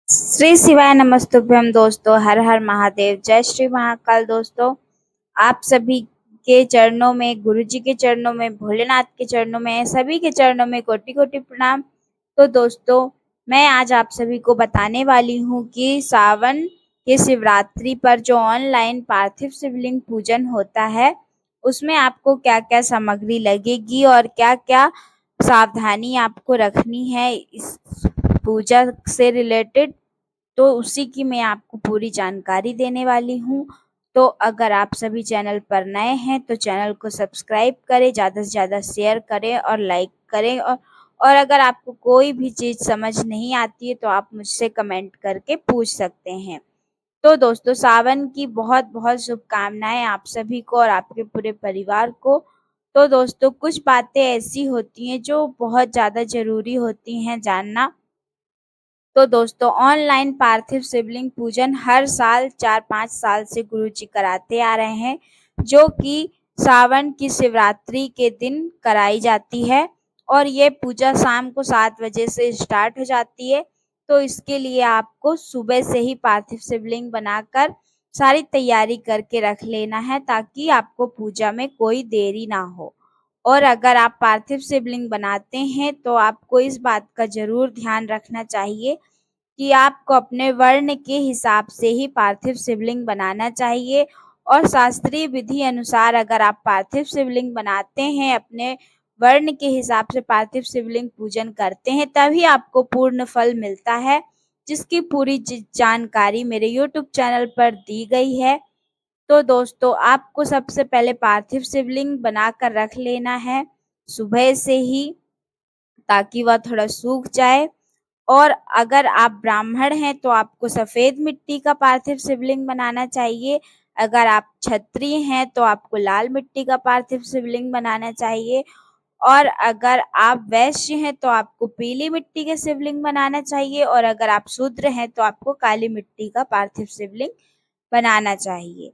श्री शिवाय नमस्तुभ्यम दोस्तों। हर हर महादेव। जय श्री महाकाल। दोस्तों, आप सभी के चरणों में, गुरु जी के चरणों में, भोलेनाथ के चरणों में, सभी के चरणों में कोटि कोटि प्रणाम। तो दोस्तों, मैं आज आप सभी को बताने वाली हूँ कि सावन के शिवरात्रि पर जो ऑनलाइन पार्थिव शिवलिंग पूजन होता है, उसमें आपको क्या क्या सामग्री लगेगी और क्या क्या सावधानी आपको रखनी है इस पूजा से रिलेटेड। तो उसी की मैं आपको पूरी जानकारी देने वाली हूँ। तो अगर आप सभी चैनल पर नए हैं तो चैनल को सब्सक्राइब करें, ज़्यादा से ज़्यादा शेयर करें और लाइक करें। और अगर आपको कोई भी चीज़ समझ नहीं आती है तो आप मुझसे कमेंट करके पूछ सकते हैं। तो दोस्तों, सावन की बहुत बहुत शुभकामनाएं आप सभी को और आपके पूरे परिवार को। तो दोस्तों, कुछ बातें ऐसी होती हैं जो बहुत ज़्यादा ज़रूरी होती हैं जानना। तो दोस्तों, ऑनलाइन पार्थिव शिवलिंग पूजन हर साल 4-5 साल से गुरुजी कराते आ रहे हैं, जो कि सावन की शिवरात्रि के दिन कराई जाती है। और ये पूजा शाम को 7 बजे से स्टार्ट हो जाती है। तो इसके लिए आपको सुबह से ही पार्थिव शिवलिंग बनाकर सारी तैयारी करके रख लेना है, ताकि आपको पूजा में कोई देरी ना हो। और अगर आप पार्थिव शिवलिंग बनाते हैं तो आपको इस बात का ज़रूर ध्यान रखना चाहिए कि आपको अपने वर्ण के हिसाब से ही पार्थिव शिवलिंग बनाना चाहिए। और शास्त्रीय विधि अनुसार अगर आप पार्थिव शिवलिंग बनाते हैं, अपने वर्ण के हिसाब से पार्थिव शिवलिंग पूजन करते हैं, तभी आपको पूर्ण फल मिलता है, जिसकी पूरी जानकारी मेरे यूट्यूब चैनल पर दी गई है। तो दोस्तों, आपको सबसे पहले पार्थिव शिवलिंग बनाकर रख लेना है सुबह से ही, ताकि वह थोड़ा सूख जाए। और अगर आप ब्राह्मण हैं तो आपको सफ़ेद मिट्टी का पार्थिव शिवलिंग बनाना चाहिए। अगर आप क्षत्रिय हैं तो आपको लाल मिट्टी का पार्थिव शिवलिंग बनाना चाहिए। और अगर आप वैश्य हैं तो आपको पीली मिट्टी के शिवलिंग बनाना चाहिए। और अगर आप शूद्र हैं तो आपको काली मिट्टी का पार्थिव शिवलिंग बनाना चाहिए।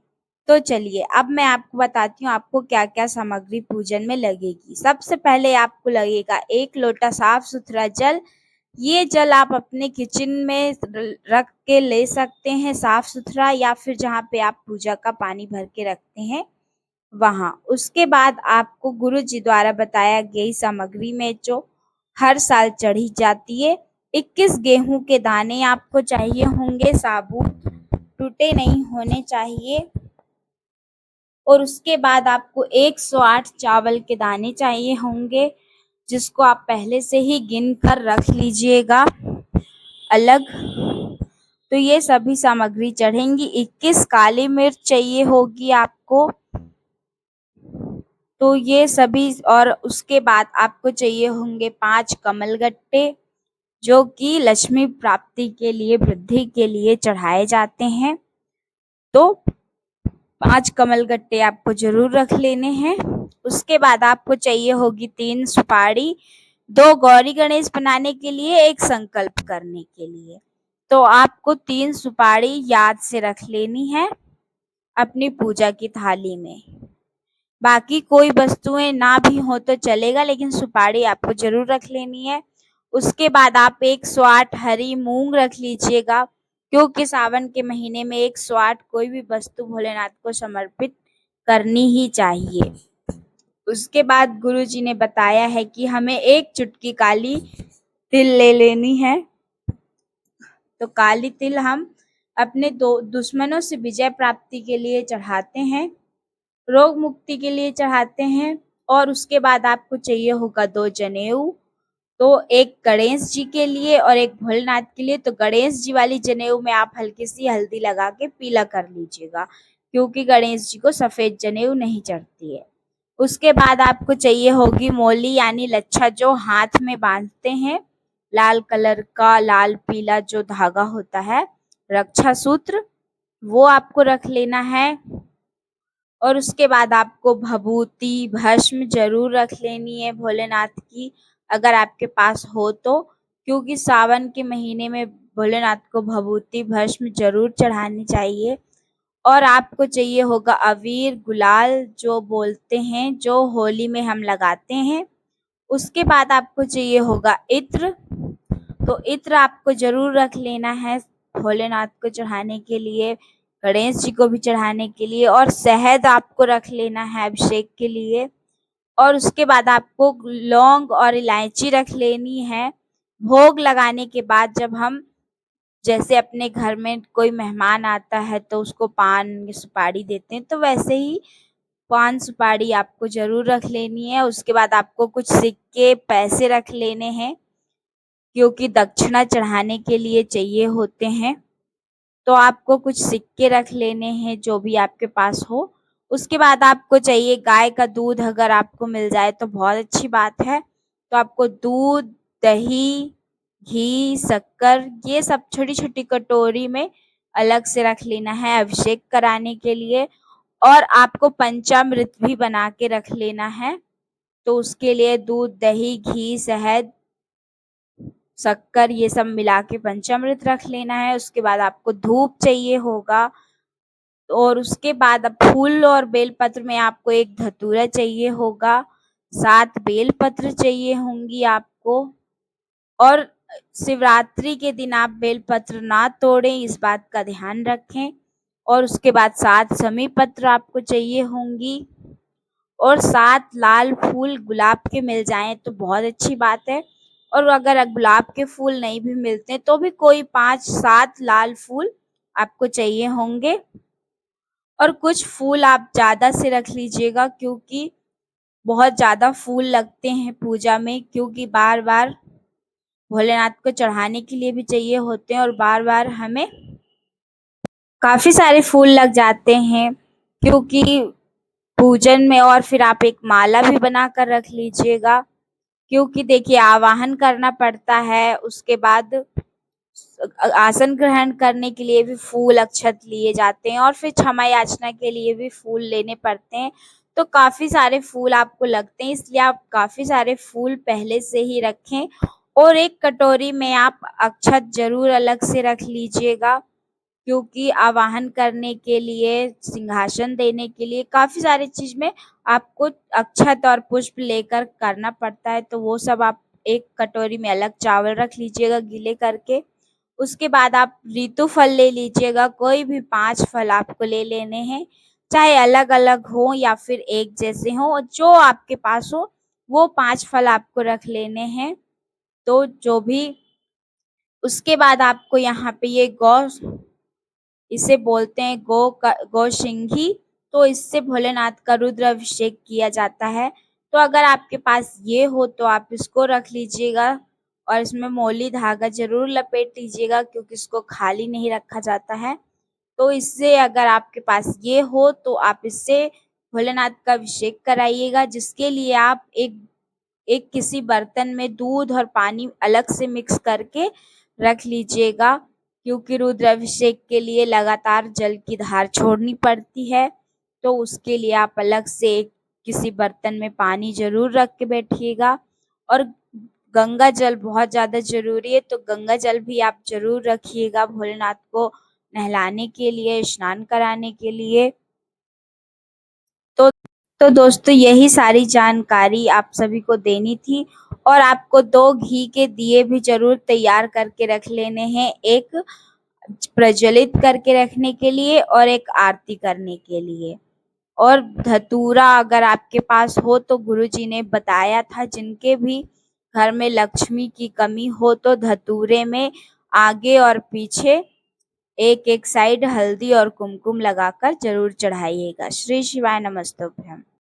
तो चलिए, अब मैं आपको बताती हूँ आपको क्या क्या सामग्री पूजन में लगेगी। सबसे पहले आपको लगेगा 1 लोटा साफ सुथरा जल। ये जल आप अपने किचन में रख के ले सकते हैं, साफ सुथरा, या फिर जहाँ पे आप पूजा का पानी भर के रखते हैं वहाँ। उसके बाद आपको गुरु जी द्वारा बताया गई सामग्री में जो हर साल चढ़ी जाती है, 21 गेहूं के दाने आपको चाहिए होंगे, साबुत, टूटे नहीं होने चाहिए। और उसके बाद आपको 108 चावल के दाने चाहिए होंगे, जिसको आप पहले से ही गिन कर रख लीजिएगा अलग। तो ये सभी सामग्री चढ़ेंगी। 21 काली मिर्च चाहिए होगी आपको। तो ये सभी, और उसके बाद आपको चाहिए होंगे 5 कमलगट्टे, जो कि लक्ष्मी प्राप्ति के लिए, वृद्धि के लिए चढ़ाए जाते हैं। तो 5 कमलगट्टे आपको जरूर रख लेने हैं। उसके बाद आपको चाहिए होगी 3 सुपारी, 2 गौरी गणेश बनाने के लिए, 1 संकल्प करने के लिए। तो आपको 3 सुपारी याद से रख लेनी है अपनी पूजा की थाली में। बाकी कोई वस्तुएं ना भी हो तो चलेगा, लेकिन सुपारी आपको जरूर रख लेनी है। उसके बाद आप 108 हरी मूंग रख लीजिएगा, क्योंकि सावन के महीने में 108 कोई भी वस्तु भोलेनाथ को समर्पित करनी ही चाहिए। उसके बाद गुरुजी ने बताया है कि हमें 1 चुटकी काली तिल ले लेनी है। तो काली तिल हम अपने दुश्मनों से विजय प्राप्ति के लिए चढ़ाते हैं, रोग मुक्ति के लिए चढ़ाते हैं। और उसके बाद आपको चाहिए होगा 2 जनेऊ। तो 1 गणेश जी के लिए और 1 भोलेनाथ के लिए। तो गणेश जी वाली जनेऊ में आप हल्की सी हल्दी लगा के पीला कर लीजिएगा, क्योंकि गणेश जी को सफ़ेद जनेऊ नहीं चढ़ती है। उसके बाद आपको चाहिए होगी मोली यानी लच्छा, जो हाथ में बांधते हैं, लाल कलर का, लाल पीला जो धागा होता है, रक्षा सूत्र, वो आपको रख लेना है। और उसके बाद आपको भभूति, भस्म जरूर रख लेनी है भोलेनाथ की, अगर आपके पास हो तो, क्योंकि सावन के महीने में भोलेनाथ को भभूति, भस्म जरूर चढ़ानी चाहिए। और आपको चाहिए होगा अबीर, गुलाल जो बोलते हैं, जो होली में हम लगाते हैं। उसके बाद आपको चाहिए होगा इत्र, तो इत्र आपको ज़रूर रख लेना है भोलेनाथ को चढ़ाने के लिए, गणेश जी को भी चढ़ाने के लिए, और शहद आपको रख लेना है अभिषेक के लिए। और उसके बाद आपको लौंग और इलायची रख लेनी है। भोग लगाने के बाद जब हम जैसे अपने घर में कोई मेहमान आता है तो उसको पान सुपारी देते हैं, तो वैसे ही पान सुपारी आपको ज़रूर रख लेनी है। उसके बाद आपको कुछ सिक्के पैसे रख लेने हैं, क्योंकि दक्षिणा चढ़ाने के लिए चाहिए होते हैं। तो आपको कुछ सिक्के रख लेने हैं जो भी आपके पास हो। उसके बाद आपको चाहिए गाय का दूध, अगर आपको मिल जाए तो बहुत अच्छी बात है। तो आपको दूध, दही, घी, शक्कर ये सब छोटी-छोटी कटोरी में अलग से रख लेना है अभिषेक कराने के लिए। और आपको पंचामृत भी बना के रख लेना है। तो उसके लिए दूध, दही, घी, शहद, शक्कर ये सब मिला के पंचामृत रख लेना है। उसके बाद आपको धूप चाहिए होगा, और उसके बाद अब फूल और बेलपत्र में आपको एक धतूरा चाहिए होगा, 7 बेलपत्र चाहिए होंगी आपको। और शिवरात्रि के दिन आप बेलपत्र ना तोड़ें, इस बात का ध्यान रखें। और उसके बाद 7 शमी पत्र आपको चाहिए होंगी, और 7 लाल फूल गुलाब के मिल जाएँ तो बहुत अच्छी बात है। और अगर गुलाब के फूल नहीं भी मिलते तो भी कोई 5-7 लाल फूल आपको चाहिए होंगे। और कुछ फूल आप ज़्यादा से रख लीजिएगा, क्योंकि बहुत ज़्यादा फूल लगते हैं पूजा में, क्योंकि बार-बार भोलेनाथ को चढ़ाने के लिए भी चाहिए होते हैं, और बार-बार हमें काफ़ी सारे फूल लग जाते हैं, क्योंकि पूजन में। और फिर आप एक माला भी बनाकर रख लीजिएगा, क्योंकि देखिए आवाहन करना पड़ता है, उसके बाद आसन ग्रहण करने के लिए भी फूल, अक्षत लिए जाते हैं, और फिर क्षमा याचना के लिए भी फूल लेने पड़ते हैं। तो काफ़ी सारे फूल आपको लगते हैं, इसलिए आप काफ़ी सारे फूल पहले से ही रखें। और एक कटोरी में आप अक्षत ज़रूर अलग से रख लीजिएगा, क्योंकि आवाहन करने के लिए, सिंहासन देने के लिए काफ़ी सारी चीज़ में आपको अक्षत और पुष्प लेकर करना पड़ता है, तो वो सब आप एक कटोरी में अलग चावल रख लीजिएगा गीले करके। उसके बाद आप ऋतु फल ले लीजिएगा, कोई भी 5 फल आपको ले लेने हैं, चाहे अलग-अलग हों या फिर एक जैसे हों, जो आपके पास हो वो 5 फल आपको रख लेने हैं। तो जो भी उसके बाद आपको यहाँ पे ये इसे बोलते हैं गौसिंघी, तो इससे भोलेनाथ का रुद्र अभिषेक किया जाता है। तो अगर आपके पास ये हो तो आप इसको रख लीजिएगा, और इसमें मौली धागा ज़रूर लपेट लीजिएगा, क्योंकि इसको खाली नहीं रखा जाता है। तो इससे अगर आपके पास ये हो तो आप इससे भोलेनाथ का अभिषेक कराइएगा, जिसके लिए आप एक एक किसी बर्तन में दूध और पानी अलग से मिक्स करके रख लीजिएगा, क्योंकि रुद्राभिषेक के लिए लगातार जल की धार छोड़नी पड़ती है। तो उसके लिए आप अलग से किसी बर्तन में पानी ज़रूर रख के बैठिएगा। और गंगा जल बहुत ज़्यादा ज़रूरी है, तो गंगा जल भी आप ज़रूर रखिएगा भोलेनाथ को नहलाने के लिए, स्नान कराने के लिए। तो तो दोस्तों यही सारी जानकारी आप सभी को देनी थी, और आपको 2 घी के दिए भी ज़रूर तैयार करके रख लेने हैं, एक प्रज्वलित करके रखने के लिए और एक आरती करने के लिए। और धतूरा अगर आपके पास हो तो गुरुजी ने बताया था, जिनके भी घर में लक्ष्मी की कमी हो तो धतूरे में आगे और पीछे एक-एक साइड हल्दी और कुमकुम लगाकर ज़रूर चढ़ाइएगा। श्री शिवाय नमस्तुभ्यम।